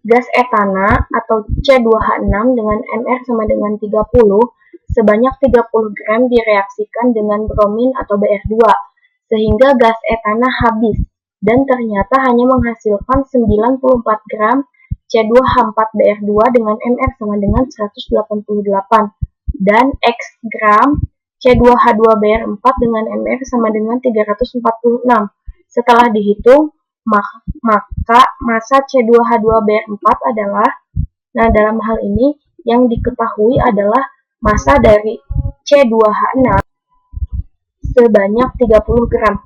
gas etana atau C2H6 dengan Mr sama dengan 30 sebanyak 30 gram direaksikan dengan bromin atau Br2 sehingga gas etana habis dan ternyata hanya menghasilkan 94 gram C2H4Br2 dengan Mr sama dengan 188 dan X gram C2H2Br4 dengan Mr sama dengan 346. Setelah dihitung, maka massa C2H2Br4 adalah, nah dalam hal ini yang diketahui adalah massa dari C2H6 sebanyak 30 gram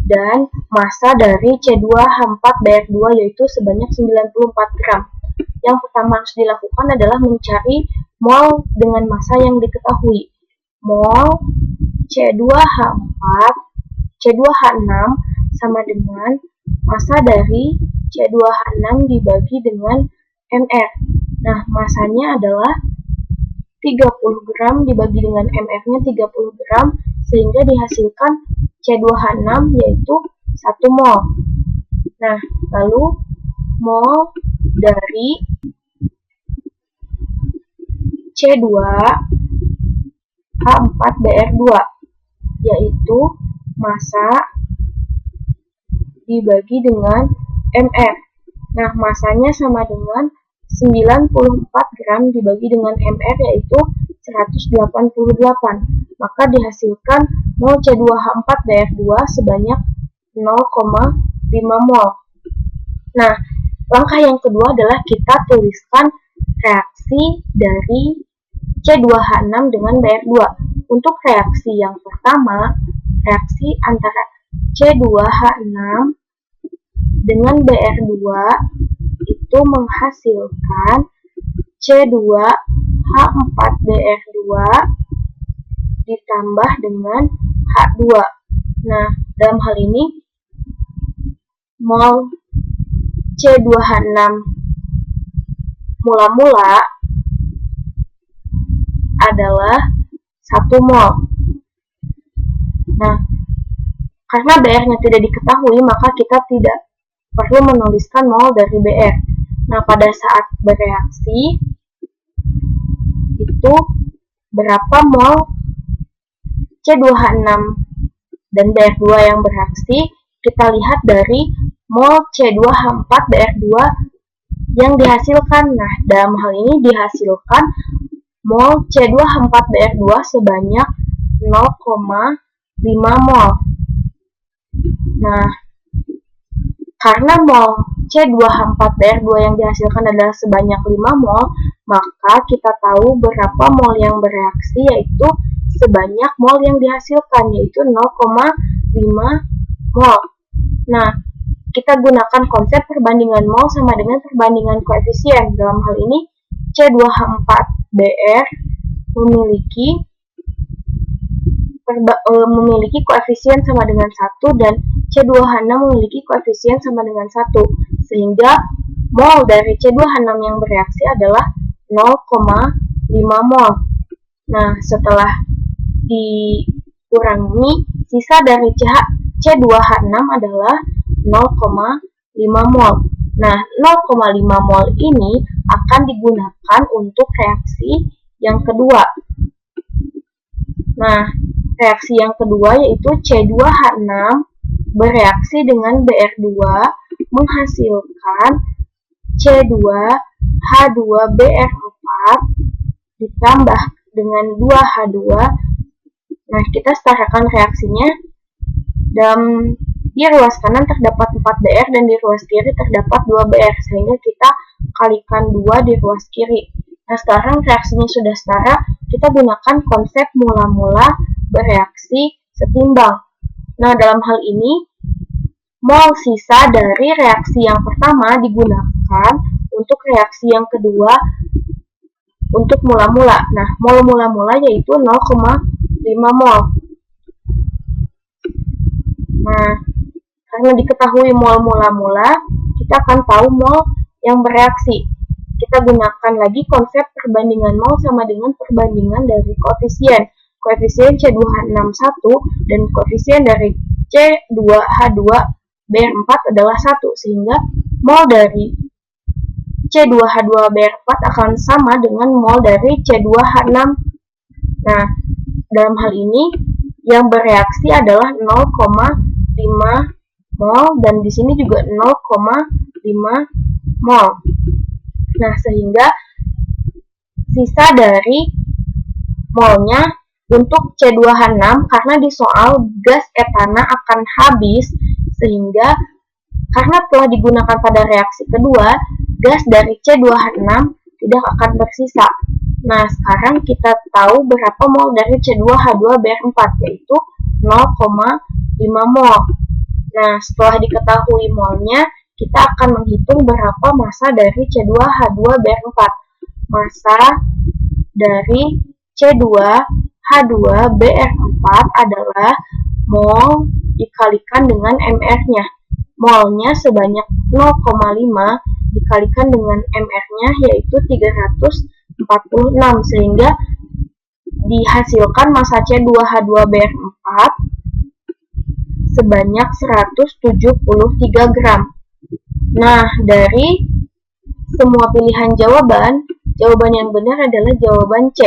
dan massa dari C2H4Br2 yaitu sebanyak 94 gram. Yang pertama harus dilakukan adalah mencari mol dengan massa yang diketahui. Mol C2H6 sama dengan massa dari C2H6 dibagi dengan Mr. Nah, massanya adalah 30 gram dibagi dengan Mr-nya 30 gram sehingga dihasilkan C2H6 yaitu 1 mol. Nah, lalu mol dari C2H4Br2 yaitu massa dibagi dengan Mr. Nah, massanya sama dengan 94 gram dibagi dengan Mr yaitu 188. Maka dihasilkan mol C2H4Br2 sebanyak 0,5 mol. Nah, langkah yang kedua adalah kita tuliskan reaksi dari C2H6 dengan Br2. Untuk reaksi yang pertama, reaksi antara C2H6 dengan Br2 itu menghasilkan C2H4Br2 ditambah dengan H2. Nah, dalam hal ini mol C2H6 mula-mula adalah 1 mol. Nah, karena Br-nya tidak diketahui, maka kita tidak perlu menuliskan mol dari Br. Nah, pada saat bereaksi, itu berapa mol C2H6 dan Br2 yang bereaksi, kita lihat dari mol C2H4Br2 yang dihasilkan. Nah, dalam hal ini dihasilkan mol C2H4Br2 sebanyak 0,5 mol. Nah, karena mol C2H4Br2 yang dihasilkan adalah sebanyak 5 mol, maka kita tahu berapa mol yang bereaksi, yaitu sebanyak mol yang dihasilkan, yaitu 0,5 mol. Nah, kita gunakan konsep perbandingan mol sama dengan perbandingan koefisien. Dalam hal ini, C2H4Br memiliki koefisien sama dengan 1 dan C2H6 memiliki koefisien sama dengan 1. Sehingga mol dari C2H6 yang bereaksi adalah 0,5 mol. Nah, setelah dikurangi, sisa dari C2H6 adalah 0,5 mol. Nah, 0,5 mol ini akan digunakan untuk reaksi yang kedua. Nah, reaksi yang kedua yaitu C2H6 bereaksi dengan Br2 menghasilkan C2H2Br4 ditambah dengan 2H2. Nah, kita setarakan reaksinya. Di ruas kanan terdapat 4Br dan di ruas kiri terdapat 2Br, sehingga kita kalikan 2 di ruas kiri. Nah, sekarang reaksinya sudah setara, kita gunakan konsep mula-mula bereaksi setimbang. Nah, dalam hal ini, mol sisa dari reaksi yang pertama digunakan untuk reaksi yang kedua untuk mula-mula. Nah, mol mula-mula yaitu 0,5 mol. Nah, karena diketahui mol mula-mula, kita akan tahu mol yang bereaksi. Kita gunakan lagi konsep perbandingan mol sama dengan perbandingan dari koefisien. Koefisien C2H6 1 dan koefisien dari C2H2Br4 adalah 1, sehingga mol dari C2H2BR4 akan sama dengan mol dari C2H6. Nah, dalam hal ini yang bereaksi adalah 0,5 mol dan di sini juga 0,5 mol. Nah, sehingga sisa dari molnya untuk C2H6 karena di soal gas etana akan habis, sehingga karena telah digunakan pada reaksi kedua, gas dari C2H6 tidak akan bersisa. Nah, sekarang kita tahu berapa mol dari C2H2BR4, yaitu 0,5 mol. Nah, setelah diketahui molnya, kita akan menghitung berapa massa dari C2H2BR4. Massa dari C2H2BR4 adalah mol dikalikan dengan MR-nya. Molnya sebanyak 0,5 dikalikan dengan MR-nya yaitu 346, sehingga dihasilkan massa C2H2BR4 sebanyak 173 gram. Nah, dari semua pilihan jawaban yang benar adalah jawaban C.